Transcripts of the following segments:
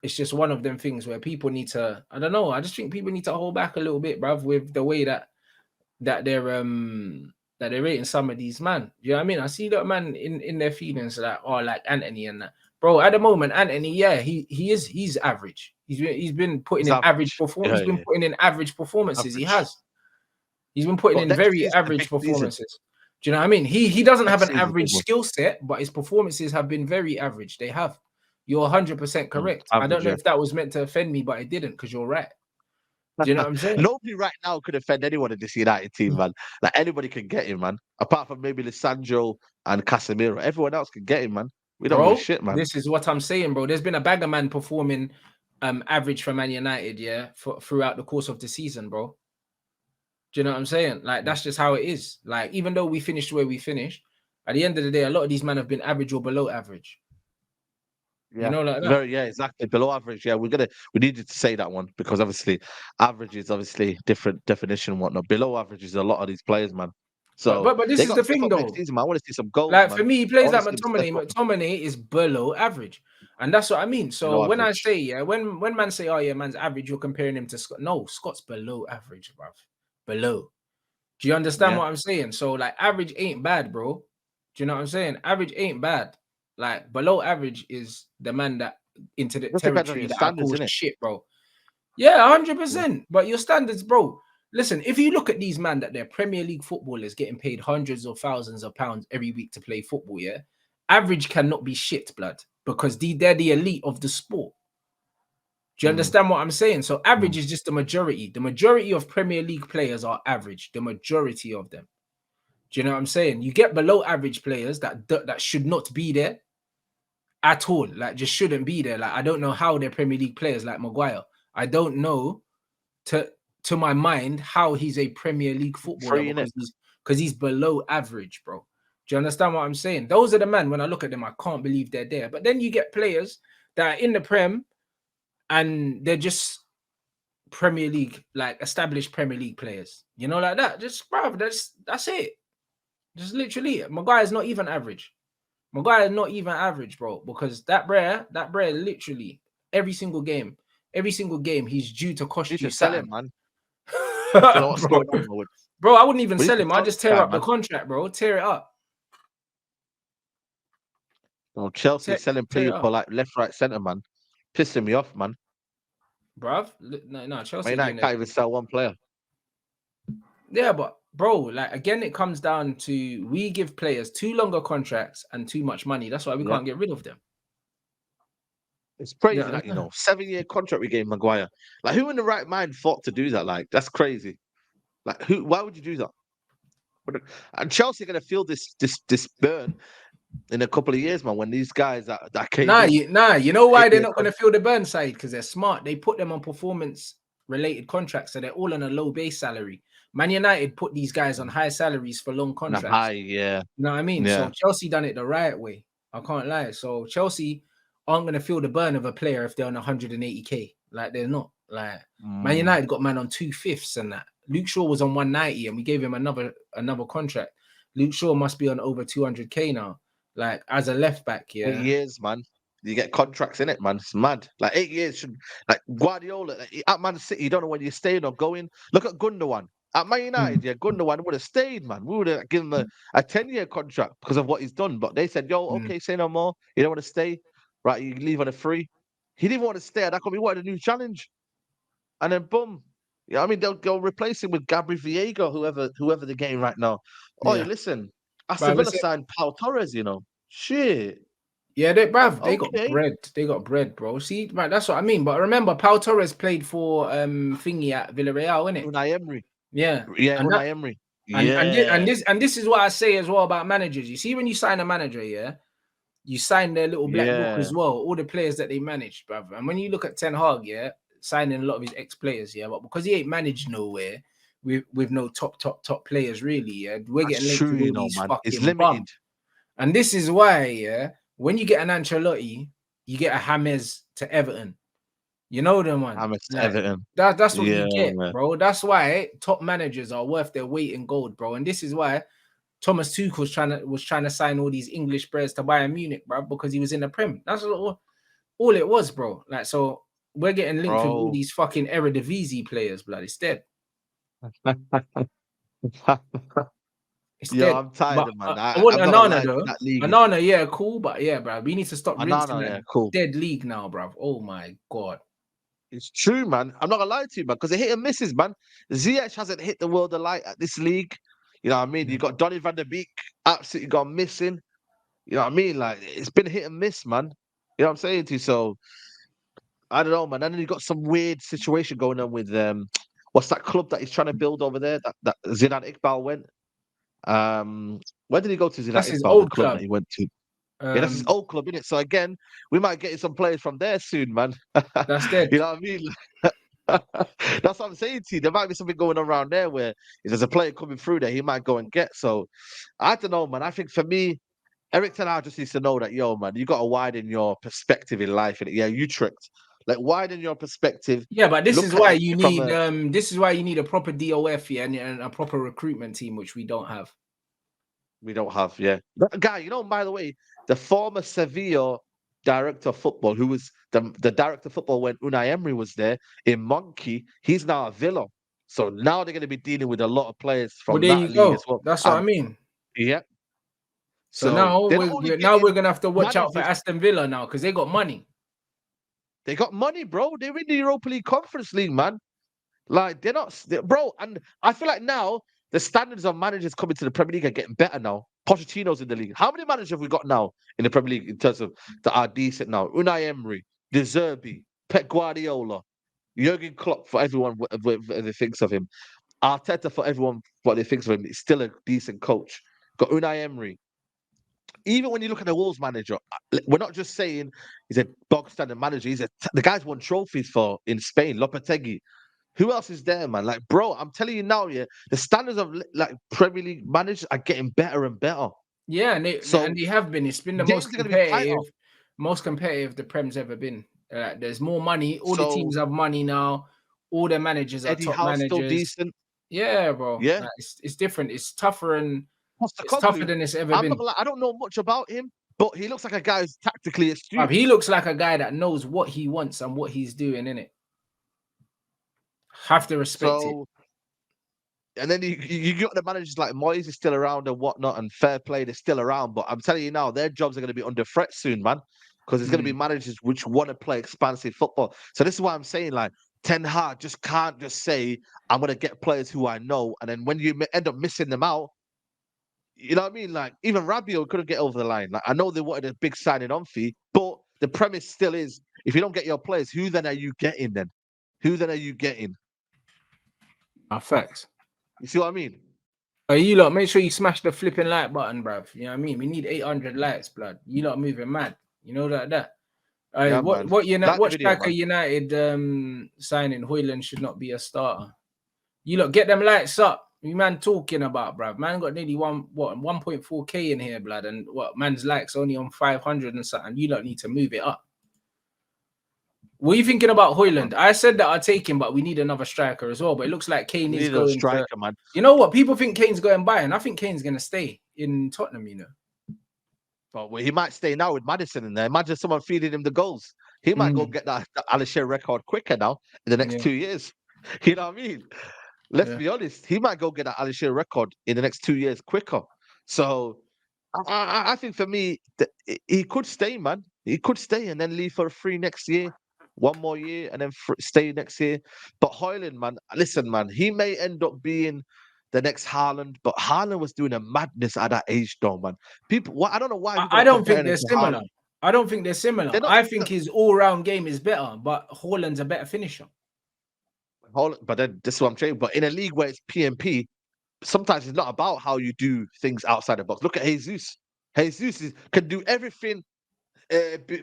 it's just one of them things where people need to, I don't know, I just think people need to hold back a little bit, bruv, with the way that they're rating some of these man. You know what I mean? I see that man in their feelings like, oh, like Anthony and that. Bro, at the moment, Anthony, yeah, he's average. He's been putting It's in average average. perform. Yeah, He's been yeah, putting in average performances. He average. has. He's been putting But in next very season's a average big season. performances. Do you know what I mean? He doesn't have Next an season's a big average one. skill set, but his performances have been very average. They have. You're 100% correct. I don't Average, know yeah. if that was meant to offend me, but it didn't, because you're right. Do you know what I'm saying? Nobody right now could offend anyone in this United team, man. Like anybody can get him, man. Apart from maybe Lissandro and Casemiro, everyone else can get him, man. We don't give a Bro, shit, man. this is what I'm saying, bro. There's been a bag of man performing average for Man United, yeah, throughout the course of the season, bro. Do you know what I'm saying? Like, that's just how it is. Like, even though we finished where we finished, at the end of the day, a lot of these men have been average or below average. You Yeah, know, like that. very, yeah, exactly. Below average, yeah. We needed to say that one because obviously, average is obviously different definition and whatnot. Below average is a lot of these players, man. But So but they this is got to the step thing up next though. season, man. I want to see some goals, Like, for man. me, he I plays want to like see them step McTominay. up. McTominay is below average. And that's what I mean. So Below when I average. say, yeah, when man say, oh yeah, man's average, you're comparing him to Scott. No, Scott's below average, bruv. Below. Do you understand Yeah. what I'm saying? So like average ain't bad, bro. Do you know what I'm saying? Average ain't bad. Like below average is the man that into the Just depends on territory your that I standards, call innit? shit, bro. Yeah, Yeah. 100%. But your standards, bro. Listen, if you look at these man that they're Premier League footballers getting paid hundreds of thousands of pounds every week to play football, yeah, average cannot be shit, blood, because they're the elite of the sport. Do you Mm, understand what I'm saying? So average mm. is just the majority. The majority of Premier League players are average. The majority of them. Do you know what I'm saying? You get below average players that should not be there at all. Like, just shouldn't be there. Like, I don't know how they're Premier League players like Maguire. I don't know to to my mind how he's a Premier League footballer Free, innit? because he's below average, bro. Do you understand what I'm saying? Those are the men. When I look at them, I can't believe they're there. But then you get players that are in the Prem and they're just Premier League, like established Premier League players. You know, like that. Just bro, that's it. Just literally it. Maguire's not even average. Maguire is not even average, bro, because that brer, literally every single game, he's due to We cost need you to sell him, something, man. Don't know what's bro. going on, bro. Bro, I wouldn't even We need sell to him. I sell just this tear guy, up the man. contract, bro. Tear it up. No, Chelsea Tear, selling tear it people up, like left, right, centre, man. Pissing me off, man. bruv. No, Man Chelsea doing United their can't even thing. sell one player. Yeah, but bro, like again, it comes down to we give players too longer contracts and too much money. That's why we Yeah. can't get rid of them. It's Yeah, crazy that, 7-year contract we gave Maguire. Like, who in the right mind thought to do that? Like, that's crazy. Like, why would you do that? And Chelsea are going to feel this burn in a couple of years, man, when these guys that came in, You know why they're 8-year not going to contract. feel the burn side? Because they're smart. They put them on performance related contracts, so they're all on a low base salary. Man United put these guys on high salaries for long And a contracts. high, yeah. You know what I mean? So Yeah. Chelsea done it the right way. I can't lie. So Chelsea aren't going to feel the burn of a player if they're on 180k. Like, they're not. Like, Man Mm. United got man on 2/5 and that. Luke Shaw was on 190 and we gave him another contract. Luke Shaw must be on over 200k now. Like, as a left back, 8 yeah. years, man. You get contracts in it, man. It's mad. Like 8 years should like Guardiola at Man City. You don't know when you're staying or going. Look at Gundogan at Man United. Mm. Yeah, Gundogan would have stayed, man. We would have given him a 10-year contract because of what he's done. But they said, "Yo, Mm. okay, say no more. You don't want to stay, right? You leave on a free." He didn't want to stay. That could be wanted a new challenge, and then boom. Yeah, I mean they'll go replace him with Gabri Viego, whoever they're getting right now. Oh, Yeah. listen, Aston But Villa listen, signed Pau Torres. Shit. yeah, they got Okay. bread. They got bread, bro. See, right, that's what I mean. But remember, Pau Torres played for thingy at Villarreal, innit? Unai Emery. Yeah. Yeah, And that Unai Emery. and Yeah. this is what I say as well about managers. You see, when you sign a manager, yeah, you sign their little black book Yeah. as well, all the players that they managed, brother. And when you look at Ten Hag, yeah, signing a lot of his ex-players, yeah, but because he ain't managed nowhere with no top players, really, yeah, we're That's getting linked true, with all these man. It's fucking limited. bums. And this is why, yeah, when you get an Ancelotti, you get a James to Everton. You know them, one. I'm at Like, Everton. that's what Yeah, you get, man. bro. That's why top managers are worth their weight in gold, bro. And this is why Thomas Tuchel was trying to sign all these English players to Bayern Munich, bro, because he was in the Prem. That's what, All it was, bro. Like, so we're getting linked with all Bro. these fucking Eredivisie players, blood. It's dead. It's Yeah, dead. I'm tired But of man. I want I'm not gonna Anana lie, though. that league is Anana, yeah, cool. But yeah, bro, we need to stop rinsing Anana, that yeah, cool. dead league now, bro. Oh my god. It's true, man. I'm not gonna lie to you, man, because it hit and misses, man. Ziyech hasn't hit the world of light at this league. You know what I mean? You got Donny van der Beek absolutely gone missing. You know what I mean? Like it's been hit and miss, man. You know what I'm saying to you? So I don't know, man. And then you got some weird situation going on with what's that club that he's trying to build over there? That Zidane Iqbal went. Where did he go to? That's Zidane his Iqbal, the old club that club. he went to. Yeah, that's his old club, isn't it? So again, we might get some players from there soon, man. That's dead. You know what I mean? That's what I'm saying to you. There might be something going on around there where if there's a player coming through there, he might go and get. So I don't know, man. I think for me, Eric Ten Hag just needs to know that, yo, man, you got to widen your perspective in life. And yeah, you tricked. Like widen your perspective. Yeah, but this is Look at why it you from need a. this is why you need a proper DOF, yeah, and a proper recruitment team, which we don't have. We don't have, yeah. That guy, by the way, the former Sevilla director of football, who was the director of football when Unai Emery was there in Monkey, he's now at Villa. So now they're going to be dealing with a lot of players Well, from there that you league go. as well. That's what I And mean. yeah, So so now they're not only now we're getting gonna have to watch out for managers, Aston Villa now because they got money. they got money, bro. They're in the Europa League Conference League, man. Like they're not, bro. And I feel like now the standards of managers coming to the Premier League are getting better now. Pochettino's in the league. How many managers have we got now in the Premier League in terms of that are decent now? Unai Emery, De Zerbi, Pep Guardiola, Jurgen Klopp for everyone what they thinks of him. Arteta for everyone what they thinks of him. He's still a decent coach. Got Unai Emery. Even when you look at the Wolves manager, we're not just saying he's a bog standard manager. The guy's won trophies for in Spain. Lopetegui. Who else is there, man? Like, bro, I'm telling you now, yeah, the standards of like Premier League managers are getting better and better. Yeah, and So they have been. It's been the games are going to be tighter. most competitive the Prem's ever been. There's more money. All the So teams have money now. All their managers are Eddie top Howe's still managers. decent. Yeah, bro. Yeah. Like, it's different. It's tougher and it's Postecoglou, tougher than it's ever I'm been. not gonna lie, I don't know much about him, but he looks like a guy who's tactically astute. He looks like a guy that knows what he wants and what he's doing, innit? Have to respect it. And then you got the managers like Moyes is still around and whatnot, and Fair Play they're still around. But I'm telling you now, their jobs are going to be under threat soon, man, because there's going to be managers which want to play expansive football. So this is why I'm saying, like, Ten Hag just can't just say I'm going to get players who I know, and then when you end up missing them out, you know what I mean? Like even Rabiot couldn't get over the line. Like I know they wanted a big signing on fee, but the premise still is if you don't get your players, who then are you getting then? Who then are you getting? Facts. You see what I mean? You lot, make sure you smash the flipping like button, bruv. You know what I mean? We need 800 likes, blood. You lot moving mad. You know that. Yeah, What man. what Video, striker man. United signing Hoyland should not be a starter. You lot get them lights up. You man talking about, bruv. Man got nearly 1.4k in here, blood, and what man's likes only on 500 and something. You lot need to move it up. What are you thinking about Hoyland? I said that I'd take him, but we need another striker as well. But it looks like Kane is going striker, man. You know what? People think Kane's going by, and I think Kane's going to stay in Tottenham, you know. But he might stay now with Maddison in there. Imagine someone feeding him the goals. He might go get that Alisher record quicker now in the next 2 years. You know what I mean? Let's be honest. He might go get that Alisher record in the next 2 years quicker. So I think for me, he could stay, man. He could stay and then leave for free next year. One more year and then stay next year. But Hoyland, man, listen, man, he may end up being the next Haaland, but Haaland was doing a madness at that age, though, man. I don't know why. I don't think they're similar. Haaland. I don't think they're similar. I think his all-round game is better, but Haaland's a better finisher. But then this is what I'm saying. But in a league where it's PMP, sometimes it's not about how you do things outside the box. Look at Jesus. Jesus can do everything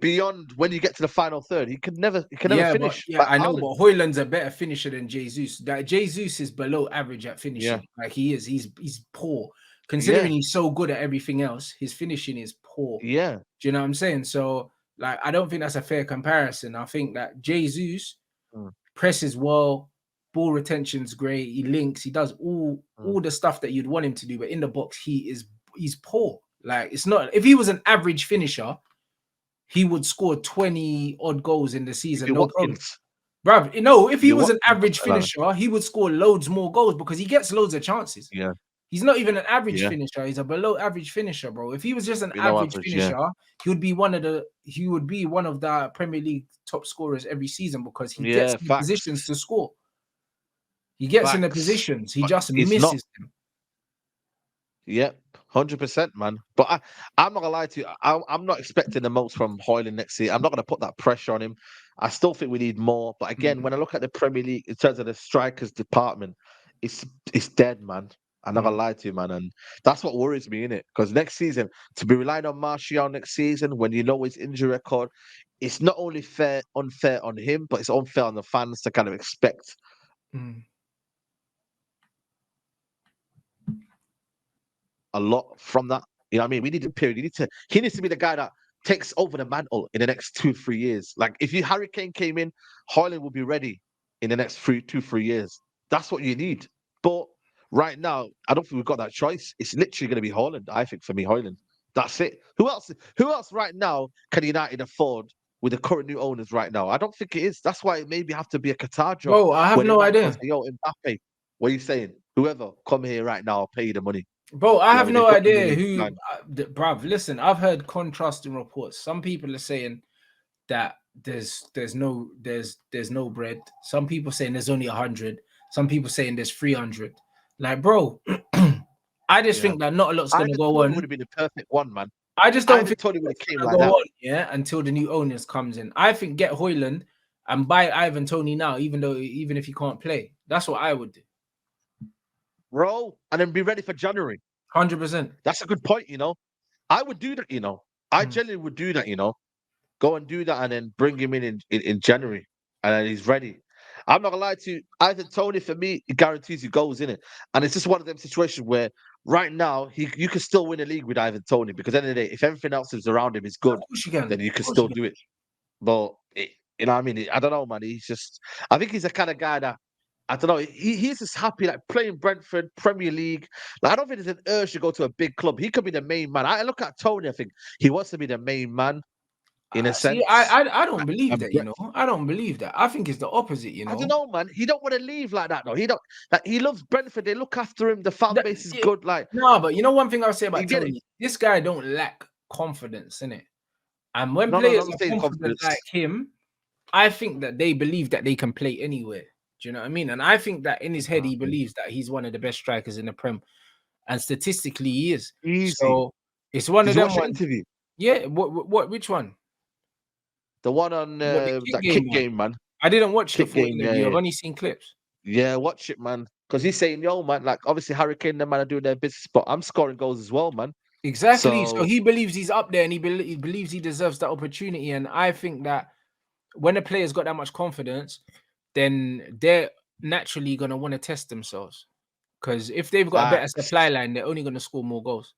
beyond when you get to the final third. He can never finish. I know, but Hoyland's a better finisher than Jesus. That Jesus is below average at finishing. Yeah. Like he is. He's poor. Considering he's so good at everything else, his finishing is poor. Yeah. Do you know what I'm saying? So, like, I don't think that's a fair comparison. I think that Jesus presses well, ball retention's great, he links, he does all the stuff that you'd want him to do, but in the box, he's poor. Like, it's not, if he was an average finisher, he would score 20 odd goals in the season, You're no problem. Watkins. Bruv, you know, if he You're was an Watkins, average finisher, he would score loads more goals because he gets loads of chances. Yeah. He's not even an average Yeah. finisher. He's a below average finisher, bro. If he was just an Below average average, finisher, yeah. he would be one of the Premier League top scorers every season because he gets Yeah, in the positions facts. to score. He gets in the Facts. positions. He But just it's not. misses them. Yep, 100%, man. But I'm not gonna lie to you. I'm not expecting the most from Hoyland next year. I'm not gonna put that pressure on him. I still think we need more. But again, when I look at the Premier League in terms of the strikers department, it's dead, man. I'm not gonna lie to you, man. And that's what worries me, innit? Because next season, to be relying on Martial next season, when you know his injury record, it's not only unfair on him, but it's unfair on the fans to kind of expect a lot from that. You know what I mean? We need a period. He needs to be the guy that takes over the mantle in the next 2-3 years. Like if Harry Kane came in, Hoyland will be ready in the next 2-3 years. That's what you need. But right now, I don't think we've got that choice. It's literally going to be Hoyland, I think, for me, Hoyland. That's it. Who else right now can United afford with the current new owners right now? I don't think it is. That's why it maybe have to be a Qatar job. Bro, I have where they no might idea. say, yo, Mbappe, what are you saying? Whoever, come here right now, I'll pay you the money. Bro, I Yeah, have but no they've got the idea money who, behind. bruv. Listen, I've heard contrasting reports. Some people are saying that there's no bread. Some people saying there's only 100. Some people saying there's 300. Like, bro, I just think that not a lot's gonna Ivan go Toney on. would have been the perfect one, man. I just don't Ivan think Toney would have it's came gonna like go that. on, yeah, until the new owners comes in. I think get Hoyland and buy Ivan Toney now, even if he can't play. That's what I would do. Bro, and then be ready for January. 100%. That's a good point, you know. I would do that, you know. I genuinely would do that, you know. Go and do that and then bring him in January. And then he's ready. I'm not gonna lie to you, Ivan Toney for me, it guarantees you goals in it. And it's just one of them situations where right now you can still win a league with Ivan Toney because at the end of the day, if everything else is around him is good, Of course you can. then you can Of course still you do it. But you know what I mean? I don't know, man. I think he's the kind of guy that I don't know. He's just happy like playing Brentford, Premier League. Like I don't think there's an urge to go to a big club. He could be the main man. I look at Tony. I think he wants to be the main man in a See, sense. I don't believe And that, you know. I don't believe that. I think it's the opposite, you I don't know. know, man. He don't want to leave like that, though. He don't. Like he loves Brentford. They look after him. The fan base is good. Like No, but you know one thing I'll say you about get it. Tony, this guy don't lack confidence in it. And when No, players I'm are saying confident confidence. like him, I think that they believe that they can play anywhere. Do you know what I mean? And I think that in his head, he believes that he's one of the best strikers in the Prem. And statistically, he is. Easy. So it's one Did of you them watch the ones. interview? Yeah. Which one? The one on What, the kick that game kick one? game, man. I didn't watch the Kick full game. interview. Yeah. I've only seen clips. Yeah, watch it, man. Because he's saying, yo, man, like obviously Harry Kane and them man are doing their business, but I'm scoring goals as well, man. Exactly. So So he believes he's up there and he believes he deserves that opportunity. And I think that when a player's got that much confidence, then they're naturally going to want to test themselves. Because if they've got a better facts. supply line, they're only going to score more goals.